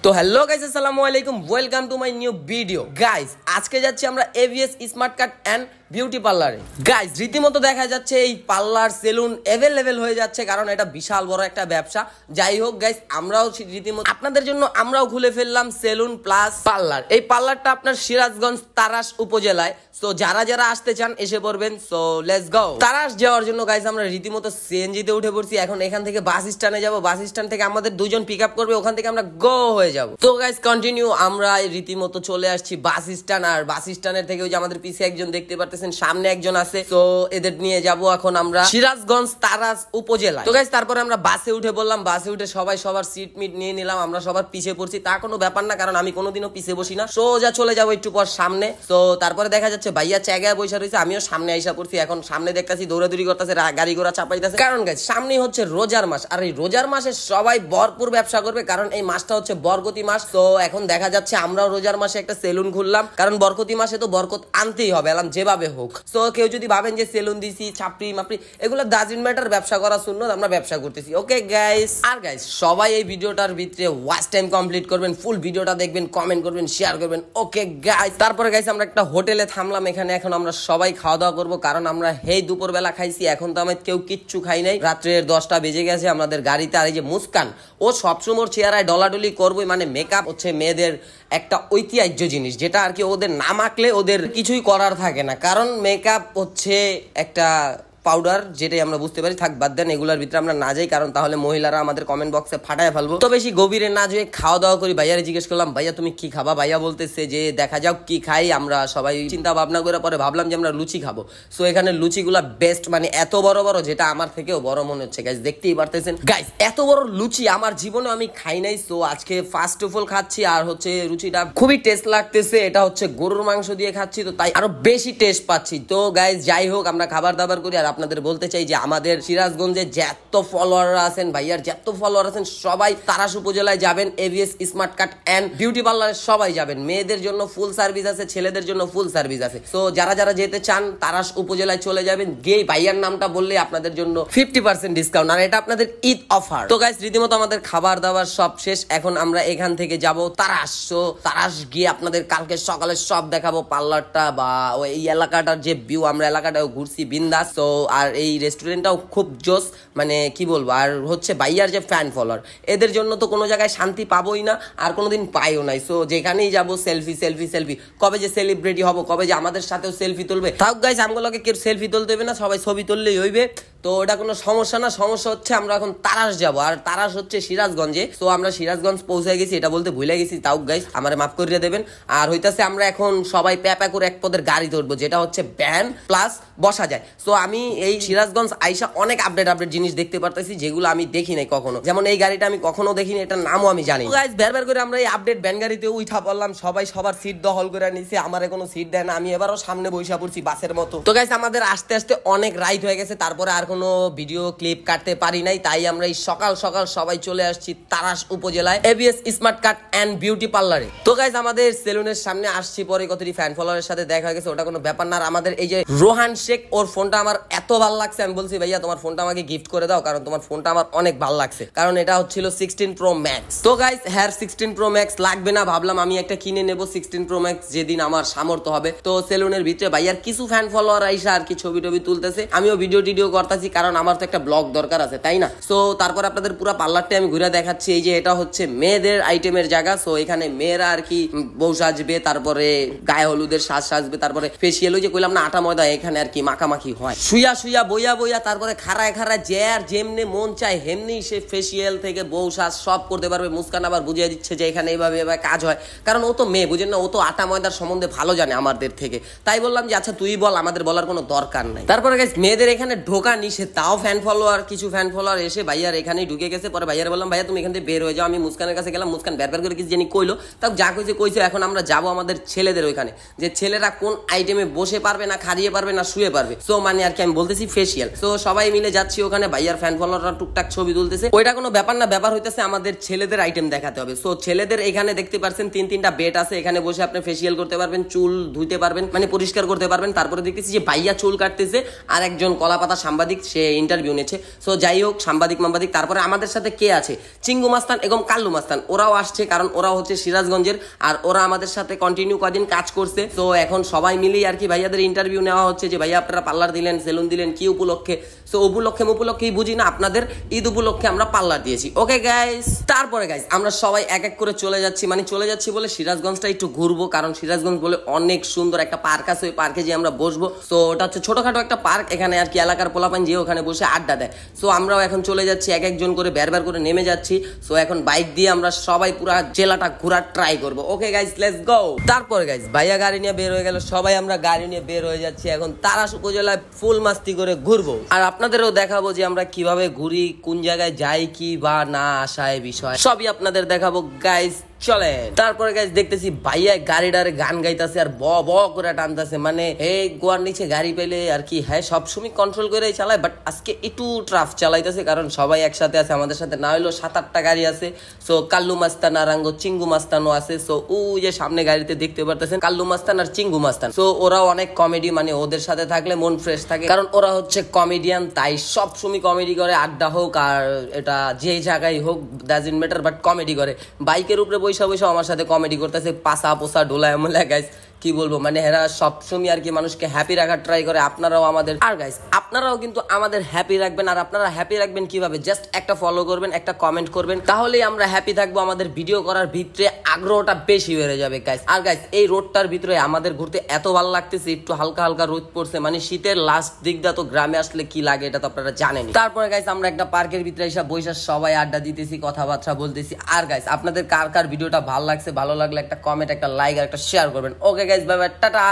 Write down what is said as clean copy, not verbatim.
তো hello guys, আসসালামু আলাইকুম, welcome to my new video. Guys আজকে যাচ্ছি আমরা AVS smart cut and beauty পার্লারে। গাইস রীতিমতো দেখা যাচ্ছে এই পার্লার সেলুন অ্যাভেলেবেল হয়ে যাচ্ছে, কারণ এটা বিশাল বড় একটা ব্যবসা। যাই হোক গাইস, আমরাও রীতিমতো আপনাদের জন্য আমরাও খুলে ফেললাম সেলুন প্লাস পার্লার। এই পার্লারটা আপনার সিরাজগঞ্জ তারাস উপজেলায়। তো যারা যারা আসতে চান এসে পড়বেন। So let's go. তারাস যাওয়ার জন্য গাইস আমরা রীতিমতো সিএনজিতে উঠে পড়ছি। এখন এখান থেকে বাস স্ট্যান্ডে যাব, বাস স্ট্যান্ড থেকে আমাদের দুজন পিক আপ করবে, ওখান থেকে আমরা গো হয়ে যাব। তো গাইস কন্টিনিউ, আমরা রীতিমতো চলে আসছি বাস স্ট্যান্ড। আর বাস স্ট্যান্ডের থেকে ওই যে আমাদের পিছে একজন দেখতে পারতেছেন, সামনে একজন আছে। তো এদের নিয়ে যাব এখন আমরা সিরাজগঞ্জ তারাস উপজেলা। তো গাইস তারপরে আমরা বাসে উঠে বললাম, বাসে উঠে সবাই সবার সিট মিট নিয়ে নিলাম। আমরা সবার পিছে পড়ছি, তা কোনো ব্যাপার না, কারণ আমি কোনোদিনও পিছে বসি না। সোজা চলে যাবো একটু পর সামনে। তো তারপরে দেখা যাচ্ছে ভাইয়া জায়গায় বসে রয়েছে, আমিও সামনে আইসা পড়ছি। এখন সামনে দেখতেছি দৌড়াদৌড়ি করতেছে, গাড়ি ঘোড়া চাপাইতেছে। কারণ গাইস সামনে হচ্ছে রোজার মাস, আর এই রোজার মাসে সবাই ভরপুর ব্যবসা করবে, কারণ এই মাসটা হচ্ছে বরকতি মাস। তো এখন দেখা যাচ্ছে আমরাও রোজার মাসে একটা সেলুন খুললাম, কারণ বরকতি মাসে তো বরকত আনতেই হবে, এলাম যেভাবে হোক। তো কেউ যদি ভাবেন যে সেলুন দিছি ছাপড়ি মাপড়ি, এগুলো ডাজন্ট ম্যাটার, ব্যবসা করা সুন্নত, আমরা ব্যবসা করতেছি। ওকে গাইস, আর গাইস সবাই এই ভিডিওটার ভিতরে ওয়াচ টাইম কমপ্লিট করবেন, ফুল ভিডিওটা দেখবেন, কমেন্ট করবেন, শেয়ার করবেন। ওকে গাইস, তারপরে গাইস আমরা একটা হোটেলে থামলাম এখানে। এখন আমরা সবাই খাওয়া দাওয়া করবো, কারণ আমরা হেই দুপুরবেলা খাইছি, এখন তো আমার কেউ কিচ্ছু খাই নাই। রাত্রের 10টা বেজে গেছে আমাদের গাড়িতে। আর এই যে মুস্কান, ও সবসময় চেহারায় ডলাডলি করবোই, মানে মেকআপ হচ্ছে মেয়েদের একটা ঐতিহ্য জিনিস, যেটা আর কি ওদের না মাখলে ওদের কিছুই করার থাকে না। কারণ মেকআপ হচ্ছে একটা পাউডার, যেটাই আমরা বুঝতে পারি। থাক বাদ দেন, এগুলোর ভিতরে আমরা না যাই, কারণ তাহলে মহিলারা আমাদের কমেন্ট বক্সে ফাটায় ফেলবো। তো বেশি গভীরে না যেয়ে খাওয়া দাওয়া করি। ভাইয়ারে জিজ্ঞেস করলাম, ভাইয়া তুমি কি খাবা? ভাইয়া বলতেছে যে দেখা যাক কি খাই। আমরা সবাই চিন্তা ভাবনা করে পরে ভাবলাম যে আমরা লুচি খাবো। সো এখানে লুচিগুলা বেস্ট, মানে এত বড় বড়, যেটা আমার থেকেও বড় মনে হচ্ছে। গাইস দেখতেই পারতেছেন, গাইস এত বড় লুচি আমার জীবনে আমি খাই নাই। সো আজকে ফার্স্ট অফ অল খাচ্ছি, আর হচ্ছে লুচিটা খুবই টেস্ট লাগতেছে। এটা হচ্ছে গরুর মাংস দিয়ে খাচ্ছি, তো তাই আরো বেশি টেস্ট পাচ্ছি। তো গাইস যাই হোক, আমরা খাবার দাবার করি। আর আপনাদের বলতে চাই যে আমাদের সিরাজগঞ্জে যত ফলোয়ার আছেন, ভাইয়ার যত ফলোয়ার আছেন, সবাই তারাস উপজেলায় যাবেন। AVS smart cut and beauty পার্লারে সবাই যাবেন। মেয়েদের জন্য ফুল সার্ভিস আছে, ছেলেদের জন্য ফুল সার্ভিস আছে। তো যারা যারা যেতে চান তারাস উপজেলায় চলে যাবেন। গিয়ে ভাইয়ার নামটা বললে আপনাদের জন্য 50% ডিসকাউন্ট, আর এটা আপনাদের ঈদ অফার। তো গাইস রীতিমতো আমাদের খাবার দাবার সব শেষ। এখন আমরা এখান থেকে যাব তারাস। তো তারাস গিয়ে আপনাদের কালকে সকালে সব দেখাবো, পার্লারটা বা এই এলাকাটার যে ভিউ, আমরা এলাকাটাও ঘুরছি বিন্দাস। তো আর এই রেস্টুরেন্টটাও খুব জোস, মানে কি বলবো। আর হচ্ছে ভাইয়ার যে ফ্যান ফলোয়ার, এদের জন্য তো কোনো জায়গায় শান্তি পাবোই না, আর কোনোদিন পাইও নাই। সো যেখানেই যাবো সেলফি সেলফি সেলফি। কবে যে সেলিব্রিটি হবো, কবে যে আমাদের সাথেও সেলফি তুলবে। তাও গাইস আমগুলোকে কেউ সেলফি তুলতে হবে না, সবাই ছবি তুললেই হইবে। তো এটা কোনো সমস্যা না। সমস্যা হচ্ছে আমরা এখন তারাস যাবো, আর তারাস হচ্ছে সিরাজগঞ্জে। তো আমরা সিরাজগঞ্জ পৌঁছে গেছি, এটা বলতে ভুলে গেছি। তাও গাইস আমার মাফ করিয়ে দেবেন। আর হইতাছে আমরা এখন সবাই প্যাপা করে এক পদের গাড়ি ধরবো, যেটা হচ্ছে ভ্যান প্লাস বসা যায়। সো আমি এই সিরাজগঞ্জ আইসা অনেক আপডেট জিনিস দেখতে পারতেছি, যেগুলো আমি দেখি নাই কখনো। যেমন এই গাড়িটা আমি কখনো দেখিনি, এটার নামও আমি জানি। গাইস বের করে আমরা এই আপডেট ভ্যান গাড়িতে উঠা পড়লাম, সবাই সবার সিট দখল করে নিছে। আমারে কোনো সিট দেয় না, আমি এবারও সামনে বসে পড়ছি বাসের মতো। তো গাইস আমাদের আস্তে আস্তে অনেক রাইড হয়ে গেছে, তারপরে আর কোনো ভিডিও ক্লিপ কাটতে পারি নাই। তাই আমরা এই সকাল সকাল সবাই চলে আসছি তারাস উপজেলায় AVS smart cut and beauty পার্লারে। তো গাইস আমাদের সেলুনের সামনে আসছি, পরে কতটি ফ্যান ফলোয়ারের সাথে দেখা হয়ে গেছে, ওটা কোনো ব্যাপার না। আর আমাদের এই যে রোহান শেখ, ওর ফোনটা আমার এত ভালো লাগছে, আমি বলছি ভাইয়া তোমার ফোনটা আমাকে গিফট করে দাও, কারণ তোমার ফোনটা আমার অনেক ভালো লাগছে। কারণ এটা হচ্ছিল 16 প্রো ম্যাক্স। তো গাইস হ্যার 16 প্রো ম্যাক্স লাগবে না, ভাবলাম আমি একটা কিনে নেব 16 প্রো ম্যাক্স, যেদিন আমার সামর্থ্য হবে। তো সেলুনের ভিতরে ভাইয়ার কিছু ফ্যান ফলোয়ার আইসা আর কি ছবি টবি তুলতেছে, আমিও ভিডিও টিডিও করতেছি, কারণ আমার তো একটা ব্লগ দরকার আছে, তাই না? সো তারপর আপনাদের পুরো পার্লারটা আমি ঘুরে দেখাচ্ছি। এই যে এটা হচ্ছে মেয়েদের আইটেমের জায়গা। সো এখানে মেয়েরা আর কি বউ সাজবে, তারপরে গায়ে হলুদের সাজ সাজবে, তারপরে ফেসিয়াল, ওই যে কইলাম না আটা ময়দা, এখানে আর কি মাখামাখি হয়, শুয়া শুয়া বইয়া বইয়া, তারপরে খাড়ায় খাড়ায় যে আর যেমনি মন চায় হেমনি সে ফেসিয়াল থেকে বউ সাজ সব করতে পারবে। মুস্কান আবার বুঝিয়ে দিচ্ছে যে এখানে এইভাবে এভাবে কাজ হয়, কারণ ও তো মেয়ে, বুঝেন না, ও তো আটা ময়দার সম্বন্ধে ভালো জানে আমাদের থেকে। তাই বললাম যে আচ্ছা তুই বল, আমাদের বলার কোনো দরকার নাই। তারপরে গাইস মেয়েদের এখানে ঢোকা নিষেধ, তাও ফ্যান ফলোয়ার কিছু ফ্যান ফলোয়ার এসে ভাইয়ার এখানেই ঢুকে গেছে। পরে ভাইয়ার বললাম ভাইয়া তুমি এখান থেকে বের হয়ে যাও। আমি মুস্কানের কাছে গেলাম, মুস্কান বের করে কিছু জানি কইলো, তাও যা কইছে। এখন আমরা যাবো আমাদের ছেলেদের ওইখানে, যে ছেলেরা কোন আইটেমে বসে পারবে না, খাড়িয়ে পারবে না, শুয়ে পারবে। সো মানে আর কি আমি বলতেছি ফেসিয়াল। সো সবাই মিলে যাচ্ছি ওখানে, ভাইয়ার ফ্যান ফলোয়াররা টুকটাক ছবি তুলতেছে, ওইটা কোনো ব্যাপার না। ব্যাপার হইতেছে আমাদের ছেলেদের আইটেম দেখাতে হবে। সো ছেলেদের এখানে দেখতে পাচ্ছেন 3-3টা বেড আছে, এখানে বসে আপনি ফেসিয়াল করতে পারবেন, চুল ধুইতে পারবেন, মানে পরিষ্কার করতে পারবেন। তারপরে দেখতেছি যে ভাইয়া চুল কাটতেছে, আর একজন কলাপাতা সাংবাদিক সে ইন্টারভিউ নিচ্ছে। সো যাই হোক, সাংবাদিক তারপরে আমাদের সাথে কে আছে, চিঙ্গু মাস্তান এবং কাল্লু মাস্তান, ওরাও আসছে, কারণ ওরা হচ্ছে সিরাজগঞ্জের, আর ওরা আমাদের সাথে কন্টিনিউ কদিন কাজ করছে। তো এখন সবাই মিলেই আর কি ভাইয়াদের ইন্টারভিউ নেওয়া হচ্ছে যে ভাইয়া আপনারা পার্লার দিলেন, সেলুন দিলেন কি উপলক্ষে। সো উপলক্ষেই বুঝি না, আপনাদের ঈদ উপলক্ষে আমরা পার্লার দিয়েছি। ওকে গাইস, তারপরে গাইস আমরা সবাই এক এক করে চলে যাচ্ছি বলে সিরাজগঞ্জটা একটু ঘুরবো, কারণ সিরাজগঞ্জ বলে অনেক সুন্দর একটা পার্ক আছে, ওই পার্কে যে আমরা বসবো। সো ওটা হচ্ছে ছোটখাটো একটা পার্ক, এখানে আর কি এলাকার পোলাপান যে ওখানে বসে আড্ডা দেয়। সো আমরাও এখন চলে যাচ্ছি, এক একজন করে বের করে নেমে যাচ্ছি। সো এখন বাইক দিয়ে আমরা সবাই পুরো জেলাটা ঘোরার ট্রাই করবো। Okay guys, let's go. তারপরে গাইস ভাইয়া গাড়ি নিয়ে বের হয়ে গেল, সবাই আমরা গাড়ি নিয়ে বের হয়ে যাচ্ছি এখন তারাস উপজেলায় ফুল মাস্তি করে ঘুরবো, আর আপনাদেরও দেখাবো যে আমরা কিভাবে ঘুরি, কোন জায়গায় যাই কি বা না আসায় বিষয় সবই আপনাদের দেখাবো গাইস। চলে তারপরে গাইস দেখতেছি ভাইয়া গাড়িটারে গান গাইতেছে আর ব ব করে টানতেছে, মানে এই গোয়ার নিচে গাড়ি পেলে আর কি হ্যাঁ সবসময় কন্ট্রোল করে চালায়, বাট আজকে একটু ট্রাফ চালাইতেছে, কারণ সবাই একসাথে আছে, আমাদের সাথে না হইলেও 7-8টা গাড়ি আছে। সো কাল্লু মাস্তান আর চিঙ্গু মাস্তানও আছে। সো ও যে সামনে গাড়িতে দেখতে পারতেছেন কাল্লু মাস্তান আর চিঙ্গু মাস্তান। সো ওরাও অনেক কমেডি, মানে ওদের সাথে থাকলে মন ফ্রেশ থাকে, কারণ ওরা হচ্ছে কমেডিয়ান, তাই সবসময় কমেডি করে, আড্ডা হোক আর এটা যে জায়গায় হোক ডাজন্ট ম্যাটার, বাট কমেডি করে। বাইকের উপরে বৈশা আমার সাথে কমেডি করতেছে, পাসা পোসা ডোলায় মোলা গাইস, কি বলবো, মানে এরা সবসময় আর কি মানুষকে হ্যাপি রাখার ট্রাই করে। আপনারাও আমাদের, আর গাইস আপনারাও কিন্তু আমাদের হ্যাপি রাখবেন। আর আপনারা হ্যাপি রাখবেন কিভাবে, জাস্ট একটা ফলো করবেন, একটা কমেন্ট করবেন, তাহলেই আমরা হ্যাপি থাকবো, আমাদের ভিডিও করার ভিতরে আগ্রহটা বেশি বেড়ে যাবে গাইস। আর গাইস এই রোডটার ভিতরে আমাদের ঘুরতে এত ভালো লাগতেছে, একটু হালকা রোদ পড়ছে, মানে শীতের লাস্ট দিকটা তো গ্রামে আসলে কি লাগে এটা তো আপনারা জানেন। তারপরে গাইস আমরা একটা পার্কের ভিতরে এসে বৈশাখ সবাই আড্ডা দিতেছি, কথাবার্তা বলতেছি। আর গাইস আপনাদের কার ভিডিওটা ভালো লাগছে, ভালো লাগলে একটা কমেন্ট, একটা লাইক আর একটা শেয়ার করবেন। Okay guys, bye bye, tata.